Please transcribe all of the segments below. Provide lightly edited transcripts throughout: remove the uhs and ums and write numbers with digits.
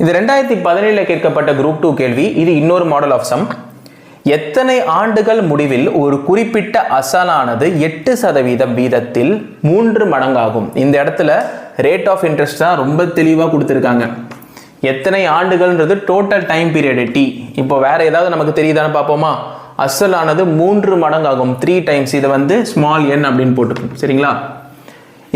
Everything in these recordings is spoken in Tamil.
இது 2017 கேட்கப்பட்ட குரூப் 2 கேள்வி. இது இன்னொரு மாடல் ஆஃப் சம். எத்தனை ஆண்டுகள் முடிவில் ஒரு குறிப்பிட்ட அசலானது 8% வீதத்தில் 3 மடங்காகும்? இந்த இடத்துல ரேட் ஆஃப் இன்ட்ரெஸ்ட் தான் ரொம்ப தெளிவாக கொடுத்துருக்காங்க. எத்தனை ஆண்டுகள்ன்றது டோட்டல் டைம் பீரியட் டி. இப்போ வேற ஏதாவது நமக்கு தெரியுதான்னு பார்ப்போமா? அசலானது 3 மடங்காகும், 3 டைம்ஸ். இதை வந்து ஸ்மால் என் அப்படின்னு போட்டுக்கணும், சரிங்களா?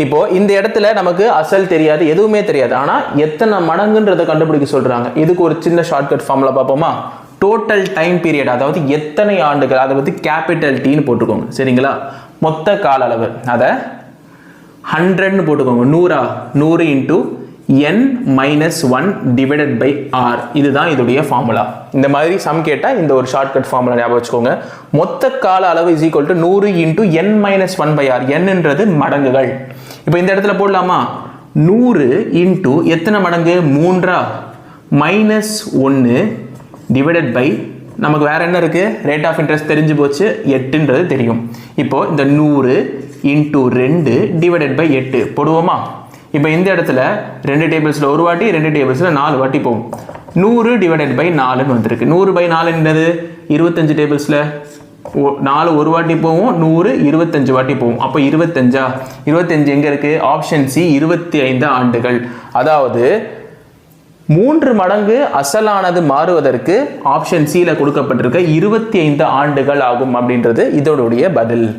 இப்போ இந்த இடத்துல நமக்கு அசல் தெரியாது, எதுவுமே தெரியாது. ஆனா எத்தனை மடங்குன்றதை கண்டுபிடிக்க சொல்றாங்க. இதுக்கு ஒரு சின்ன ஷார்ட்கட் ஃபார்முலா பார்ப்போமா? டோட்டல் டைம் பீரியட், அதாவது எத்தனை ஆண்டுகள், அதை வந்து கேபிட்டல் டீன்னு போட்டுக்கோங்க, சரிங்களா? மொத்த கால அளவு அதை 100ன்னு போட்டுக்கோங்க. 100 into n minus 1 divided by r. இதுதான் இதோடைய ஃபார்முலா. இந்த மாதிரி சம் கேட்டால் இந்த ஒரு ஷார்ட்கட் ஃபார்முலா ஞாபகம் வச்சுக்கோங்க. மொத்த கால அளவு is equal to 100 into n minus 1 by r. என்னன்றது மடங்குகள். இப்போ இந்த இடத்துல போடலாமா? 100 இன்டூ எத்தனை மடங்கு? 3 மைனஸ் 1 டிவைடட் பை, நமக்கு வேற என்ன இருக்கு? ரேட் ஆஃப் இன்ட்ரெஸ்ட் தெரிஞ்சு போச்சு, 8ன்றது தெரியும். இப்போ இந்த 100 இன்டூ 2 டிவைடட் பை 8 போடுவோமா? இப்போ இந்த இடத்துல 2 டேபிள்ஸில் ஒரு வாட்டி, 2 டேபிள்ஸில் 4 வாட்டி போகும். 100 டிவைடட் பை 4ன்னு வந்திருக்கு. 100 பை 4 என்னது? 25 டேபிள்ஸில் 4 ஒரு வாட்டி போகும், 100 25 வாட்டி போகும். அப்போ 25 எங்கே இருக்குது? ஆப்ஷன் சி, 25 ஆண்டுகள். அதாவது 3 மடங்கு அசலானது மாறுவதற்கு ஆப்ஷன் சியில் கொடுக்கப்பட்டிருக்க 25 ஆண்டுகள் ஆகும் அப்படின்றது இதோடைய பதில்.